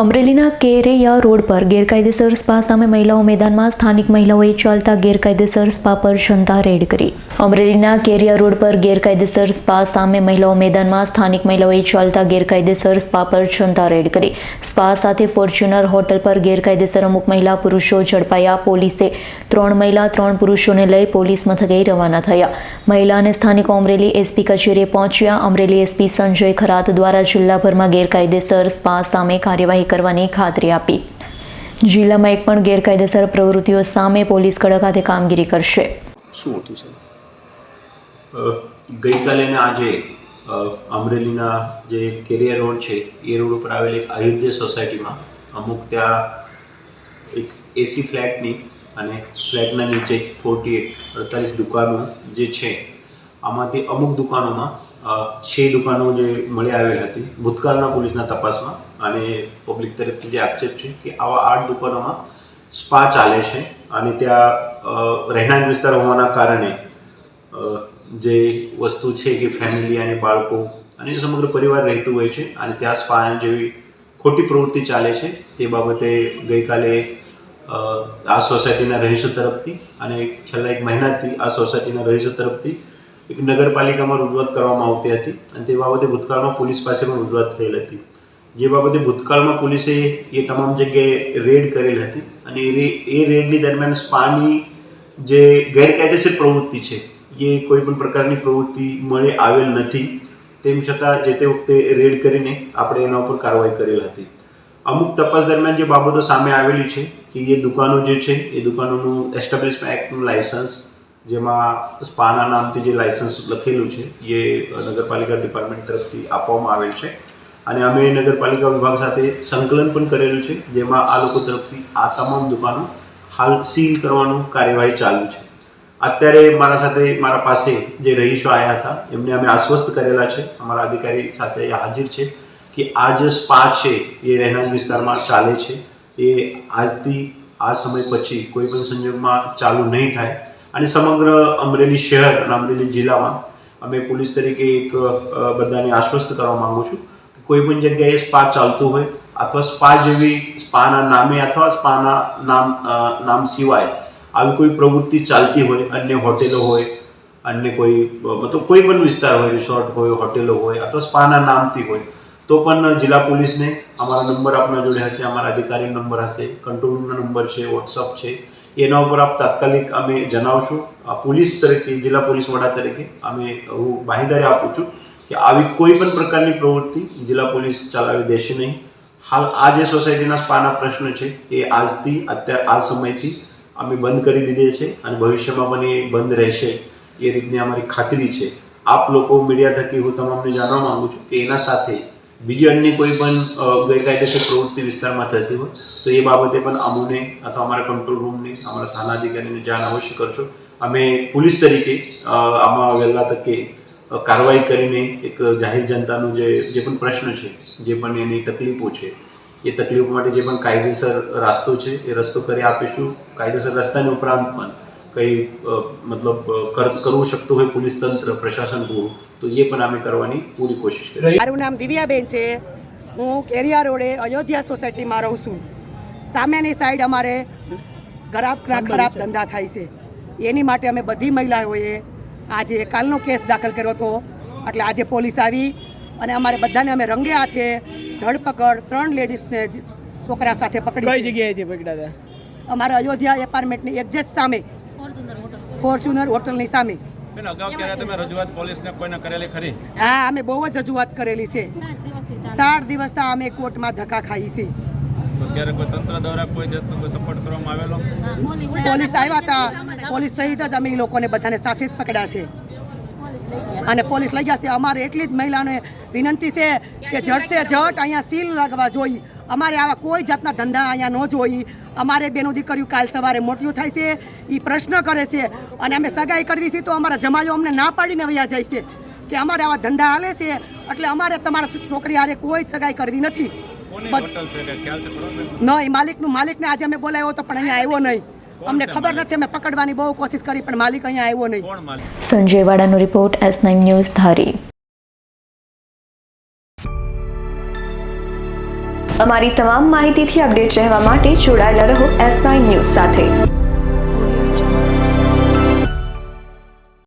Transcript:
અમરેલીના કેરેયા રોડ પર ગેરકાયદેસર સ્પા સામે મહિલાઓ મેદાનમાં સ્થાનિક મહિલાઓએ ચાલતા ગેરકાયદેસર સ્પા પર જનતા રેડ કરી. અમરેલીના કેરેયા રોડ પર ગેરકાયદેસર સ્પા સામે મહિલાઓ મેદાનમાં સ્થાનિક મહિલાઓએ ચાલતા ગેરકાયદેસર સ્પા પર જનતા રેડ કરી. સ્પા સાથે ફોર્ચ્યુનર હોટલ પર ગેરકાયદેસર અમુક મહિલા પુરુષો ઝડપાયા. પોલીસે 3 મહિલા 3 પુરુષોને લઈ પોલીસ મથકે રવાના થયા. મહિલા અને સ્થાનિકો અમરેલી એસપી કચેરીએ પહોંચ્યા. અમરેલી એસપી સંજય ખરાત દ્વારા જિલ્લાભરમાં ગેરકાયદેસર સ્પા સામે કાર્યવાહી કરવાની ખાતરી આપી. જિલ્લામાં એક પણ ગેરકાયદેસર પ્રવૃત્તિઓ સામે પોલીસ કડક હાથે કામગીરી કરશે. શું હતું સર? ગઈકાલે ને આજે અમરેલીના જે કેરિયર રોડ છે એ રોડ ઉપર આવેલ એક આયુધ્ય સોસાયટીમાં અમુક ત્યાં એક એસી ફ્લેટની અને ફ્લેટના નીચે 48 દુકાનો જે છે આમાંથી અમુક દુકાનોમાં 6 દુકાનો જે મળી આવેલ હતી ભૂતકાળના પોલીસના તપાસમાં અને પબ્લિક તરફથી જે આક્ષેપ છે કે આવા 8 દુકાનોમાં સ્પા ચાલે છે અને ત્યાં રહેણાંક વિસ્તાર હોવાના કારણે જે વસ્તુ છે કે ફેમિલી અને બાળકો અને સમગ્ર પરિવાર રહેતું હોય છે અને ત્યાં સ્પા જેવી ખોટી પ્રવૃત્તિ ચાલે છે. તે બાબતે ગઈકાલે આ સોસાયટીના રહીશો તરફથી અને છેલ્લા 1 મહિનાથી આ સોસાયટીના રહીશો તરફથી એક નગરપાલિકામાં રજૂઆત કરવામાં આવતી હતી અને તે બાબતે ભૂતકાળમાં પોલીસ પાસે પણ રજૂઆત થયેલ હતી. જે બાબતે ભૂતકાળમાં પોલીસે એ તમામ જગ્યાએ રેડ કરેલ હતી અને એ રેડની દરમિયાન સ્પાની જે ગેરકાયદેસર પ્રવૃત્તિ છે એ કોઈ પણ પ્રકારની પ્રવૃત્તિ મળી આવેલ નથી. તેમ છતાં જે તે વખતે રેડ કરીને આપણે એના ઉપર કાર્યવાહી કરેલ હતી. અમુક તપાસ દરમિયાન જે બાબતો સામે આવેલી છે કે એ દુકાનો જે છે એ દુકાનોનું એસ્ટાબ્લિશમેન્ટ એક્ટનું લાયસન્સ જેમાં સ્પાના નામથી જે લાયસન્સ લખેલું છે એ નગરપાલિકા ડિપાર્ટમેન્ટ તરફથી આપવામાં આવેલ છે અને અમે નગરપાલિકા વિભાગ સાથે સંકલન પણ કરેલું છે જેમાં આ લોકો તરફથી આ તમામ દુકાનો હાલ સીલ કરવાનું કાર્યવાહી ચાલુ છે. અત્યારે મારા સાથે મારા પાસે જે રહીશો આવ્યા હતા એમને અમે આશ્વસ્ત કરેલા છે, અમારા અધિકારી સાથે અહીંયા હાજર છે કે આ જે સ્પા છે એ રહેણાંક વિસ્તારમાં ચાલે છે એ આજથી આ સમય પછી કોઈ પણ સંજોગમાં ચાલુ નહીં થાય અને સમગ્ર અમરેલી શહેર અને અમરેલી જિલ્લામાં અમે પોલીસ તરીકે એક બધાને આશ્વસ્ત કરવા માગું છું કે કોઈ પણ જગ્યાએ સ્પા ચાલતું હોય અથવા સ્પા જેવી સ્પાના નામે અથવા સ્પાના નામ સિવાય આવી કોઈ પ્રવૃત્તિ ચાલતી હોય, અન્ય હોટેલો હોય, અન્ય કોઈ મતલબ કોઈ પણ વિસ્તાર હોય, રિસોર્ટ હોય, હોટેલો હોય અથવા સ્પાના નામથી હોય તો પણ જિલ્લા પોલીસને અમારા નંબર આપના જોડે હશે, અમારા અધિકારીનો નંબર હશે, કંટ્રોલ રૂમનો નંબર છે, વોટ્સઅપ છે, એના ઉપર આપ તાત્કાલિક અમે જણાવશું. પોલીસ તરીકે જિલ્લા પોલીસ વડા તરીકે અમે હું બાહેંધરી આપું છું કે આવી કોઈ પણ પ્રકારની પ્રવૃત્તિ જિલ્લા પોલીસ ચલાવી દેશે નહીં. હાલ આ જે સોસાયટીના સ્પાના પ્રશ્ન છે એ આજથી અત્યારે આ સમયથી અમે બંધ કરી દીધે છે અને ભવિષ્યમાં પણ એ બંધ રહેશે એ રીતની અમારી ખાતરી છે. આપ લોકો મીડિયા થકી હું તમામને જાણવા માગું છું કે એના સાથે બીજી અન્ય કોઈ પણ ગેરકાયદેસર પ્રવૃત્તિ વિસ્તારમાં થતી હોય તો એ બાબતે પણ અમોને અથવા અમારા કંટ્રોલ રૂમને, અમારા થાના અધિકારીને જાણ અવશ્ય કરશો. અમે પોલીસ તરીકે આમાં વહેલા તકે કાર્યવાહી કરીને એક જાહેર જનતાનું જે પણ પ્રશ્ન છે, જે પણ એની તકલીફો છે એ તકલીફો માટે જે પણ કાયદેસર રસ્તો છે એ રસ્તો કરી આપીશું. કાયદેસર રસ્તાની ઉપરાંત પણ કંઈ મતલબ કરવું શકતું હોય પોલીસ તંત્ર, પ્રશાસન પૂરું તો એ પણ અમે કરવાની પૂરી કોશિશ કરીએ. મારું નામ દિવ્યાબેન છે. હું કેરિયા રોડે અયોધ્યા સોસાયટીમાં રહું છું. સામેની સાઈડ અમારે ખરાબ ધંધા થાય છે. એની માટે અમે બધી મહિલાઓએ આજે કાલનો કેસ દાખલ કર્યો હતો. એટલે આજે પોલીસ આવી અને અમારે બધાને અમે રંગે હાથે ધરપકડ 3 લેડીઝને છોકરા સાથે પકડી. કઈ જગ્યાએથી પકડ્યા હતા? અમારે અયોધ્યા એપાર્ટમેન્ટની એક્ઝેક્ટ સામે, ફોર્ચ્યુનર હોટલની સામે. અગાઉ ક્યારે તમે રજૂઆત પોલીસને કોઈને કરેલી ખરી? હા, અમે બહુ જ રજૂઆત કરેલી છે. 7 દિવસથી અમે કોર્ટમાં ધક્કા ખાઈ છે. ત્યારે કોઈ તંત્ર દ્વારા કોઈ જાતનો કોઈ સપોર્ટ કરવામાં આવેલો? પોલીસ આવ્યા હતા, પોલીસ સહિત જ અમે એ લોકોને બધાને સાથે જ પકડ્યા છે અને પોલીસ લઈ ગયા છે. અમારે એટલી જ મહિલાને વિનંતી છે કે ઝટ સે ઝટ અહીંયા સીલ લગાવવા જોઈએ. અમારે આવા કોઈ જાતના ધંધા અહીંયા ન જોઈએ. અમારે બેનો દીકરીઓ કાલ સવારે મોટિયું થાય છે, એ પ્રશ્ન કરે છે અને અમે સગાઈ કરવી છે તો અમારા જમાઈઓ અમને ના પાડીને વયા જાય છે કે અમારે આવા ધંધા હાલે છે એટલે અમારે તમારા છોકરી હારે કોઈ સગાઈ કરવી નથી. નહીં, માલિકને આજે અમે બોલાવ્યો હતો પણ અહીંયા આવ્યો નહીં. અમને ખબર નથી, અમે પકડવાની બહુ કોશિશ કરી પણ માલિક અહીંયા આવ્યો નહીં. સંજય વાડાનો રિપોર્ટ, S9 ન્યૂઝ ધારી. અમારી તમામ માહિતીથી અપડેટ રહેવા માટે જોડાયેલા રહો S9 ન્યૂઝ સાથે।